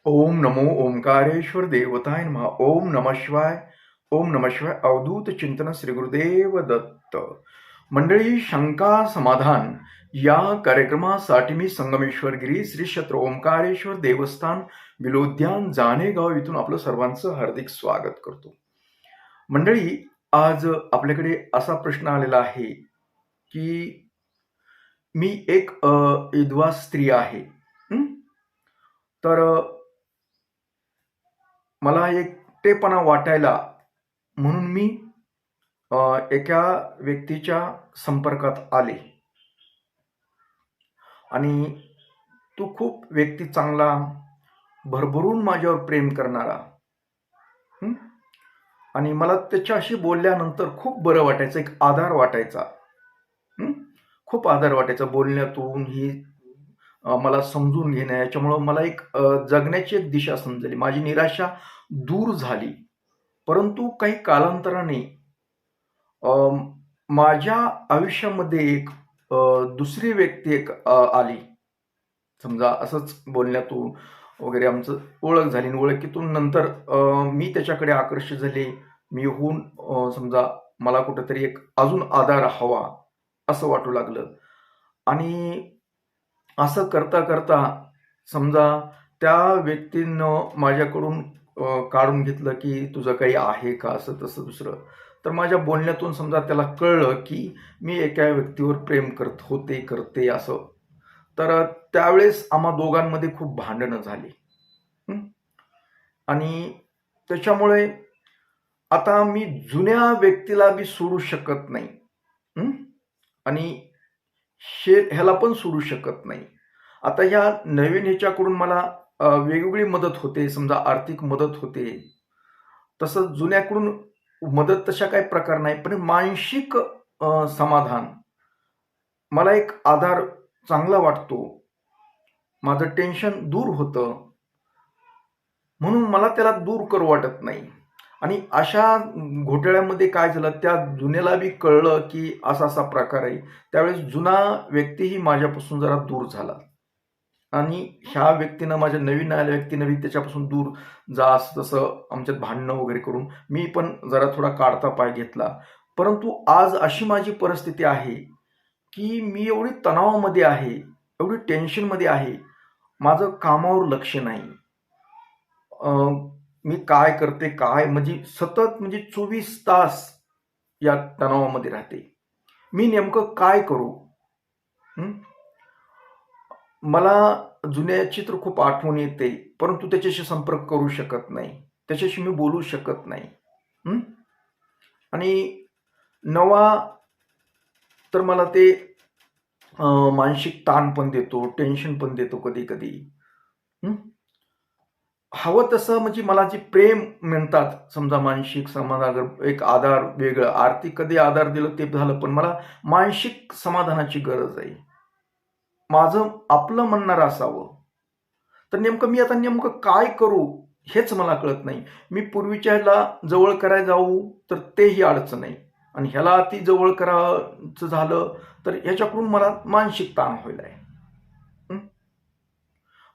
ओम नमो ओंकारेश्वर देवताय नमः. ओम नमः शिवाय. ओम नमः शिवाय. अवधूत चिंतन श्री गुरुदेव दत्त. मंडळी, शंका समाधान या कार्यक्रमासाठी मी संगमेश्वर गिरी श्री क्षेत्र ओंकारेश्वर देवस्थान विलोद्यान जानेगाव इथून आपलं सर्वांचं हार्दिक स्वागत करतो. मंडळी, आज आपल्याकडे असा प्रश्न आलेला आहे की मी एक विधवा स्त्री आहे. तर मला एकटेपणा वाटायला म्हणून मी एका व्यक्तीच्या संपर्कात आले आणि तो खूप व्यक्ती चांगला, भरभरून माझ्यावर प्रेम करणारा, आणि मला त्याच्याशी बोलल्यानंतर खूप बरं वाटायचं, एक आधार वाटायचा. खूप आधार वाटायचा बोलण्यातून. ही मला समजून घेणं, याच्यामुळं मला एक जगण्याची एक दिशा समजली. माझी निराशा दूर झाली. परंतु काही कालांतराने माझ्या आयुष्यामध्ये एक दुसरी व्यक्ती एक आली. समजा असंच बोलण्यातून वगैरे आमचं ओळख झाली. ओळखीतून नंतर मी त्याच्याकडे आकर्षित झाले. मी होऊन समजा मला कुठेतरी एक अजून आधार हवा असं वाटू लागलं. आणि असं करता करता समजा त्या व्यक्तीनं माझ्याकडून काढून घेतलं की तुझं काही आहे का, असं तसं दुसरं. तर माझ्या बोलण्यातून समजा त्याला कळलं की मी एका व्यक्तीवर प्रेम करते असं. तर त्यावेळेस आम्हा दोघांमध्ये खूप भांडणं झाली. आणि त्याच्यामुळे आता मी जुन्या व्यक्तीला बी सोडू शकत नाही आणि ह्याला पण सोडू शकत नाही. आता ह्या नवीन ह्याच्याकडून मला वेगवेगळी मदत होते. समजा आर्थिक मदत होते. तसं जुन्याकडून मदत तशा काही प्रकार नाही, पण मानसिक समाधान, मला एक आधार चांगला वाटतो. माझं टेन्शन दूर होतं, म्हणून मला त्याला दूर करू वाटत नाही. आणि अशा घोटाळ्यामध्ये काय झालं, त्या जुन्याला बी कळलं की असा असा प्रकार आहे. त्यावेळेस जुना व्यक्तीही माझ्यापासून जरा दूर झाला आणि ह्या व्यक्तीनं, माझ्या नवीन आलेल्या व्यक्तीनं बी त्याच्यापासून दूर जा, असं तसं आमच्यात भांडणं वगैरे करून मी पण जरा थोडा काढता पाय घेतला. परंतु आज अशी माझी परिस्थिती आहे की मी एवढी तणावामध्ये आहे, एवढी टेन्शनमध्ये आहे, माझं कामावर लक्ष नाही. मी काय करते, काय म्हणजे सतत म्हणजे 24 तास या तणावामध्ये राहते. मी नेमकं काय करू? मला जुन्याची तर खूप आठवण येते, परंतु त्याच्याशी संपर्क करू शकत नाही, त्याच्याशी मी बोलू शकत नाही. आणि नवा तर मला ते मानसिक ताण पण देतो, टेन्शन पण देतो कधी कधी. हवं तसं म्हणजे मला जे प्रेम म्हणतात, समजा मानसिक समाधान, एक आधार वेगळं, आर्थिक कधी आधार दिलं ते झालं, पण मला मानसिक समाधानाची गरज आहे. माझं आपलं म्हणणारं असावं. तर मी आता नेमकं काय करू हेच मला कळत नाही. मी पूर्वीच्या ह्याला जवळ करायला जाऊ तर तेही अडचण आहे, आणि ह्याला अति जवळ करायचं झालं तर ह्याच्याकडून मला मानसिक ताण होईल आहे.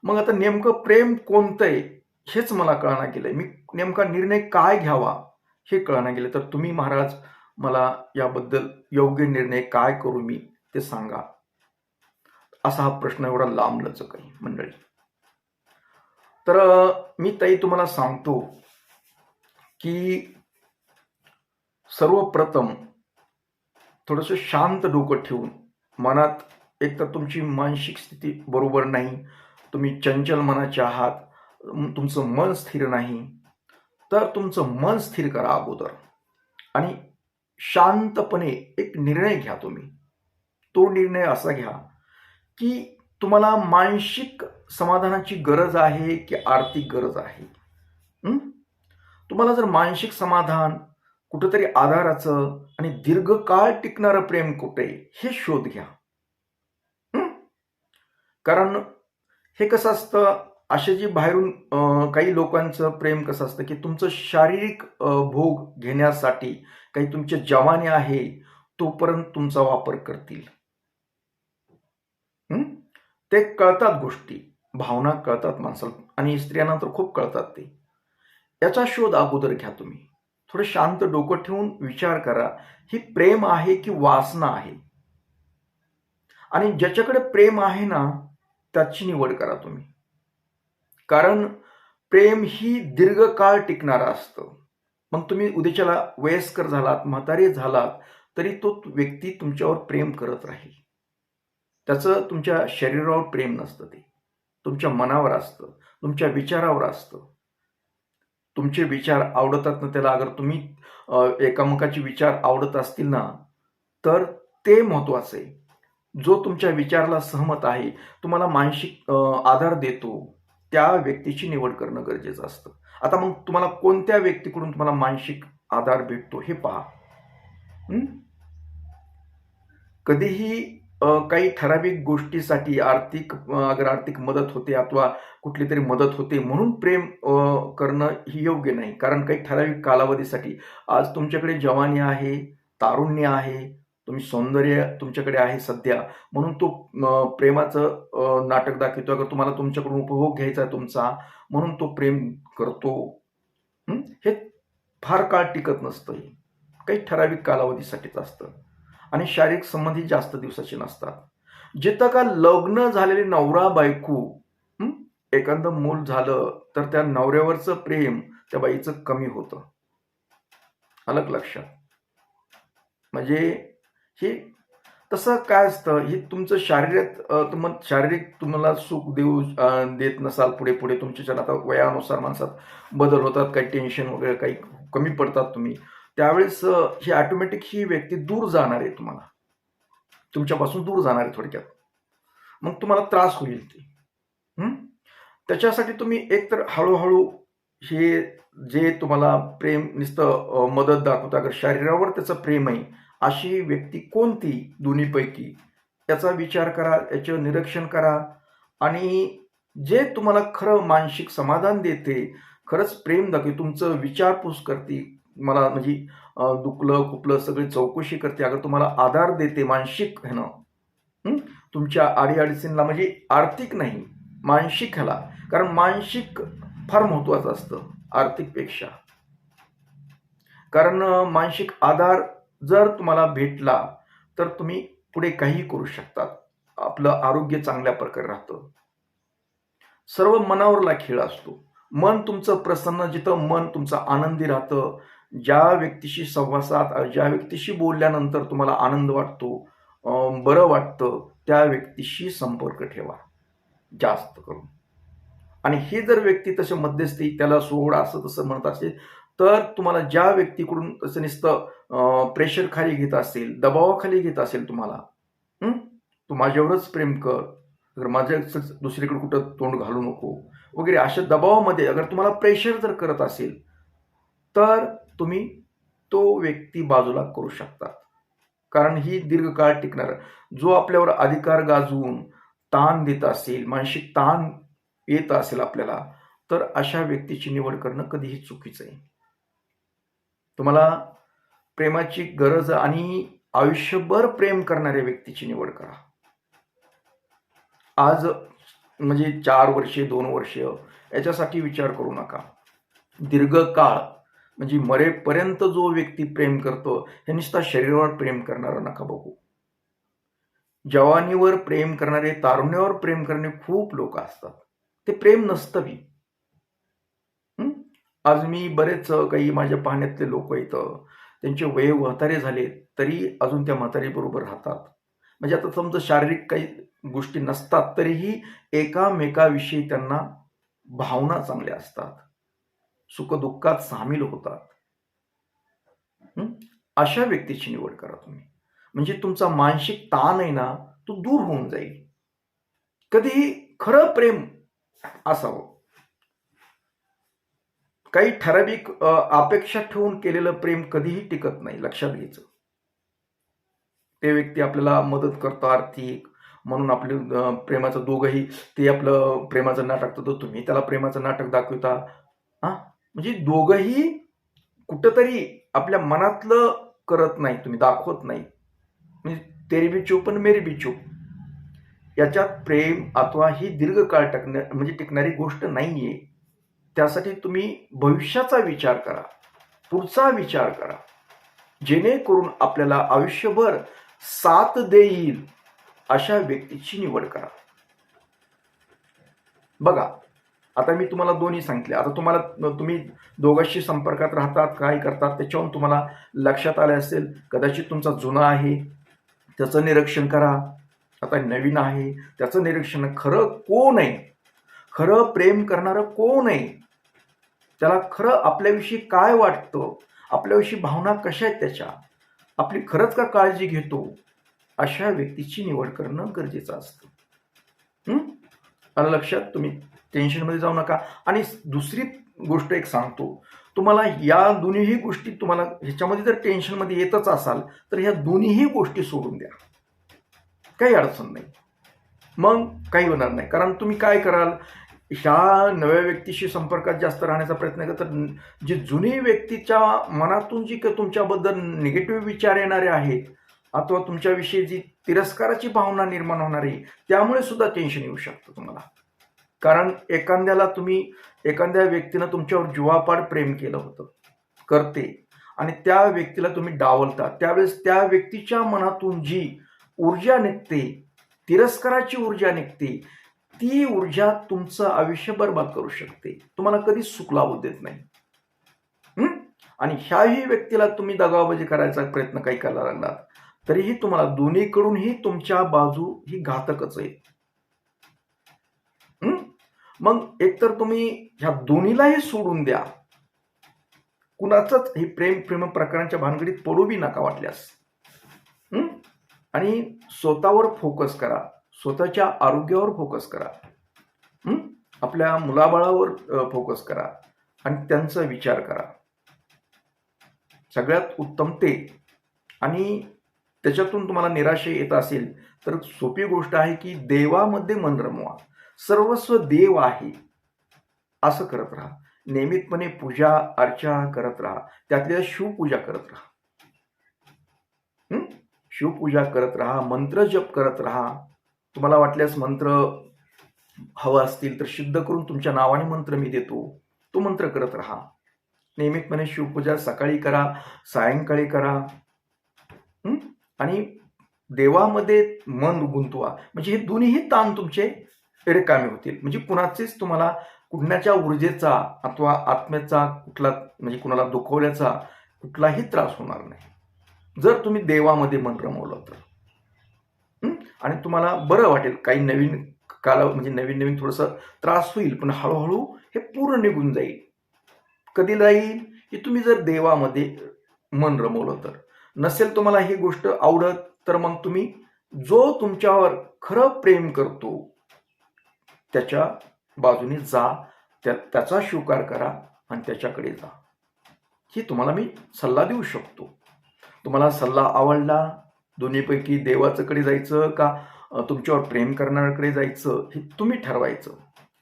मग आता नेमकं प्रेम कोणतं आहे हेच मला कळना गेलंय. मी नेमका निर्णय काय घ्यावा हे कळना गेलं. तर तुम्ही महाराज मला याबद्दल योग्य निर्णय काय करू मी ते सांगा. असा हा प्रश्न एवढा लांबलचक आहे मंडळी. तर मी ताई तुम्हाला सांगतो की सर्वप्रथम थोडंसं शांत डोकं ठेवून, मनात एक तर तुमची मानसिक स्थिती बरोबर नाही, तुम्ही चंचल मनाचे आहात, तुमचं मन स्थिर नाही, तर तुमचं मन स्थिर करा अगोदर आणि शांतपणे एक निर्णय घ्या तुम्ही. तो निर्णय असा घ्या की तुम्हाला मानसिक समाधानाची गरज आहे की आर्थिक गरज आहे. तुम्हाला जर मानसिक समाधान, कुठंतरी आधाराचं आणि दीर्घकाळ टिकणारं प्रेम कुठे हे शोध घ्या. कारण हे कसं असतं, असे जे बाहेरून काही लोकांचं प्रेम कसं असतं की तुमचं शारीरिक भोग घेण्यासाठी, काही तुमचे जवाने आहे तोपर्यंत तुमचा वापर करतील. ते कळतात गोष्टी, भावना कळतात माणसाला. आणि स्त्रियांना तर खूप कळतात ते. याचा शोध अगोदर घ्या तुम्ही. थोडं शांत डोकं ठेवून विचार करा, ही प्रेम आहे की वासना आहे? आणि ज्याच्याकडे प्रेम आहे ना, त्याची निवड करा तुम्ही. कारण प्रेम ही दीर्घकाळ टिकणारं असतं. मग तुम्ही उद्याच्याला वयस्कर झालात, म्हातारे झालात, तरी तो व्यक्ती तुमच्यावर प्रेम करत राहील. त्याचं तुमच्या शरीरावर प्रेम नसतं, ते तुमच्या मनावर असतं, तुमच्या विचारावर असतं. तुमचे विचार आवडतात ना त्याला, अगर तुम्ही एकामेकाचे विचार आवडत असतील ना, तर ते महत्वाचं आहे. जो तुमच्या विचाराला सहमत आहे, तुम्हाला मानसिक आधार देतो, त्या व्यक्तीची निवड करणं गरजेचं असतं. आता मग तुम्हाला कोणत्या व्यक्तीकडून तुम्हाला मानसिक आधार भेटतो हे पहा. कधीही काही ठराविक गोष्टीसाठी अगर आर्थिक मदत होते अथवा कुठली तरी मदत होते म्हणून प्रेम करणं ही योग्य नाही. कारण काही ठराविक कालावधीसाठी आज तुमच्याकडे जवानी आहे, तारुण्य आहे, तुम्ही सौंदर्य तुमच्याकडे आहे सध्या, म्हणून तो प्रेमाचं नाटक दाखवतो. अगर तुम्हाला तुमच्याकडून उपभोग घ्यायचा आहे तुमचा, म्हणून तो प्रेम करतो. हे फार काळ टिकत नसतं. हे काही ठराविक कालावधीसाठीच असतं आणि शारीरिक संबंधी जास्त दिवसाचे नसतात. जिथं का लग्न झालेले नवरा बायको, एखादं मूल झालं तर त्या नवऱ्यावरचं प्रेम त्या बाईचं कमी होतं. अलग लक्षात. म्हणजे हे तसं काय असतं, हे तुमचं शारीरिक तुम्हाला सुख देत नसाल, पुढे पुढे तुमच्या आता वयानुसार माणसात बदल होतात, काही टेन्शन वगैरे काही कमी पडतात तुम्ही, त्यावेळेस ही ऑटोमॅटिक ही व्यक्ती दूर जाणार आहे, तुमच्यापासून दूर जाणार आहे थोडक्यात. मग तुम्हाला त्रास होईल ते. त्याच्यासाठी तुम्ही एकतर हळूहळू हे जे तुम्हाला प्रेम नुसतं मदत दाखवतं, अगर शरीरावर त्याचं प्रेम आहे अशी व्यक्ती कोणती दोन्हीपैकी याचा विचार करा, याचं निरीक्षण करा आणि जे तुम्हाला खरं मानसिक समाधान देते, खरंच प्रेम दाखवते, तुमचं विचारपूस करते, मला म्हणजे दुखलं खुपलं सगळी चौकशी करते, अगर तुम्हाला आधार देते मानसिक ह्यानं, तुमच्या अडीअडचणीला, म्हणजे आर्थिक नाही मानसिक ह्याला, कारण मानसिक फार महत्वाचं असतं आर्थिकपेक्षा. कारण मानसिक आधार जर तुम्हाला भेटला तर तुम्ही पुढे काही करू शकतात. आपलं आरोग्य चांगल्या प्रकारे राहतं. सर्व मनावरला खेळ असतो. मन तुमचं प्रसन्न, जिथं मन तुमचं आनंदी राहतं, ज्या व्यक्तीशी संवासात, ज्या व्यक्तीशी बोलल्यानंतर तुम्हाला आनंद वाटतो, बरं वाटतं, त्या व्यक्तीशी संपर्क ठेवा जास्त करून. आणि ही जर व्यक्ती तसे मध्यस्थी, त्याला सोड असं तसं म्हणत असेल, तर तुम्हाला ज्या व्यक्तीकडून तसं नुसतं प्रेशर खाली घेत असेल, दबावाखाली घेत असेल, तुम्हाला तू माझ्यावरच प्रेम कर, अगर माझ्या दुसरीकडे कुठं तोंड घालू नको वगैरे, अशा दबावामध्ये अगर तुम्हाला प्रेशर जर करत असेल तर तुम्ही तो व्यक्ती बाजूला करू शकता. कारण ही दीर्घकाळ टिकणार. जो आपल्यावर अधिकार गाजवून ताण देत असेल, मानसिक ताण येत असेल आपल्याला, तर अशा व्यक्तीची निवड करणं कधीही चुकीचं आहे. तुम्हाला प्रेमाची गरज आणि आयुष्यभर प्रेम करणाऱ्या व्यक्तीची निवड करा. आज म्हणजे 4 वर्षे 2 वर्ष याच्यासाठी विचार करू नका. दीर्घकाळ म्हणजे मरेपर्यंत जो व्यक्ती प्रेम करतो, हे नुसता शरीरावर प्रेम करणारा नका बघू. जवानीवर प्रेम करणारे, तारुण्यावर प्रेम करणारे खूप लोक असतात. ते प्रेम नसतं बी. आज मी बरेच काही माझ्या पाहण्यातले लोक आहेत, त्यांचे वय म्हातारे झाले तरी अजून त्या म्हातारी बरोबर राहतात. म्हणजे आता समजा शारीरिक काही गोष्टी नसतात तरीही एकामेकाविषयी त्यांना भावना चांगल्या असतात, सुखदुःखात सामील होतात. अशा व्यक्तीची निवड करा तुम्ही. म्हणजे तुमचा मानसिक ताण आहे ना, तो दूर होऊन जाईल. कधीही खरं प्रेम असावं. काही ठराविक अपेक्षा ठेवून केलेलं प्रेम कधीही टिकत नाही, लक्षात घ्यायचं. ते व्यक्ती आपल्याला मदत करतो आर्थिक, म्हणून आपले प्रेमाचं दोघंही, ते आपलं प्रेमाचं नाटक तर तुम्ही त्याला प्रेमाचं नाटक दाखवता. म्हणजे दोघंही कुठंतरी आपल्या मनातलं करत नाही, तुम्ही दाखवत नाही. म्हणजे तेरी बी चूप आणि मेरी बी चूप. याच्यात प्रेम अथवा ही दीर्घकाळ टिकणारी गोष्ट नाहीये. त्यासाठी तुम्ही भविष्याचा विचार करा, पुढचा विचार करा, जेणेकरून आपल्याला आयुष्यभर साथ देईल अशा व्यक्तीची निवड करा. बघा, आता मी तुम्हाला दोन्ही सांगितले. आता तुम्ही दोघांशी संपर्कात राहतात, काय करतात त्याच्यावरून तुम्हाला लक्षात आले असेल. कदाचित तुमचा जुना आहे त्याचं निरीक्षण करा, आता नवीन आहे त्याचं निरीक्षण. खरं कोण आहे, खरं प्रेम करणारं कोण आहे, त्याला खरं आपल्याविषयी काय वाटतं, आपल्याविषयी भावना कशा आहेत त्याच्या, आपली खरंच का काळजी घेतो, अशा व्यक्तीची निवड करणं गरजेचं असतं. आलं लक्षात? तुम्ही टेन्शनमध्ये जाऊ नका. आणि दुसरी गोष्ट एक सांगतो तुम्हाला, या दोन्हीही गोष्टी तुम्हाला ह्याच्यामध्ये जर टेन्शनमध्ये येतच असाल तर ह्या दोन्हीही गोष्टी सोडून द्या, काही अडचण नाही, मग काही होणार नाही. कारण तुम्ही काय कराल, ह्या नव्या व्यक्तीशी संपर्कात जास्त राहण्याचा प्रयत्न करता, जी जुनी व्यक्तीच्या मनातून जी तुमच्याबद्दल निगेटिव्ह विचार येणारे आहेत अथवा तुमच्याविषयी जी तिरस्काराची भावना निर्माण होणार आहे, त्यामुळे सुद्धा टेन्शन येऊ शकतं तुम्हाला. कारण एखाद्या व्यक्तीनं तुमच्यावर जीवापाड प्रेम केलं होतं, करते, आणि त्या व्यक्तीला तुम्ही डावलता, त्यावेळेस त्या व्यक्तीच्या मनातून जी ऊर्जा निघते, तिरस्काराची ऊर्जा निघते, ती ऊर्जा तुमचं आयुष्य बर्बाद करू शकते, तुम्हाला कधीच सुख लावू देत नाही. आणि ह्याही व्यक्तीला तुम्ही दगावबाजी करायचा प्रयत्न काही करायला लागलात तरीही तुम्हाला दोन्हीकडूनही तुमच्या बाजू ही घातकच आहे. मग एकतर तुम्ही ह्या दोन्हीलाही सोडून द्या, कुणाचंच ही प्रेम प्रकारांच्या भानगडीत पडू बी नका वाटल्यास. आणि स्वतःवर फोकस करा, स्वतःच्या आरोग्यावर फोकस करा, आपल्या मुलाबाळावर फोकस करा आणि त्यांचा विचार करा. सगळ्यात उत्तम ते. आणि त्याच्यातून तुम्हाला निराशा येत असेल तर सोपी गोष्ट आहे की देवामध्ये मन रमवा. सर्वस्व देव आहे असं करत राहा, नियमितपणे पूजा अर्चा करत राहा, त्यातल्या शिवपूजा करत राहा, शिवपूजा करत राहा, मंत्र जप करत राहा. तुम्हाला वाटल्यास मंत्र हवं असतील तर सिद्ध करून तुमच्या नावाने मंत्र मी देतो, तो मंत्र करत राहा. नियमितपणे शिवपूजा सकाळी करा, सायंकाळी करा, आणि देवामध्ये मन गुंतवा. म्हणजे हे दोन्हीही ताण तुमचे रिकामे होतील. म्हणजे कुणाचेच तुम्हाला कुणाच्या ऊर्जेचा अथवा आत्म्याचा कुणाला दुखवल्याचा कुठलाही त्रास होणार नाही जर तुम्ही देवामध्ये मन रमवलं तर. आणि तुम्हाला बरं वाटेल. काही नवीन नवीन थोडंसं त्रास होईल, पण हळूहळू हे पूर्ण निघून जाईल. कधी जाईल की तुम्ही जर देवामध्ये मन रमवलं तर. नसेल तुम्हाला ही गोष्ट आवडत तर मग तुम्ही जो तुमच्यावर खरं प्रेम करतो त्याच्या बाजूने जा, त्याचा स्वीकार करा आणि त्याच्याकडे जा. ही तुम्हाला मी सल्ला देऊ शकतो. तुम्हाला सल्ला आवडला, दोन्हीपैकी देवाच्याकडे जायचं का तुमच्यावर प्रेम करणाऱ्याकडे जायचं हे तुम्ही ठरवायचं.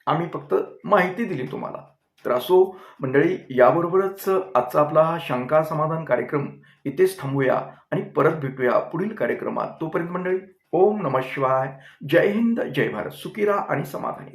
आम्ही फक्त माहिती दिली तुम्हाला. तर असो मंडळी, याबरोबरच आजचा आपला हा शंका समाधान कार्यक्रम इथेच थांबूया आणि परत भेटूया पुढील कार्यक्रमात. तोपर्यंत मंडळी, ओम नमः शिवाय. जय हिंद, जय भारत. सुखी राहा आणि समाधानी राहा.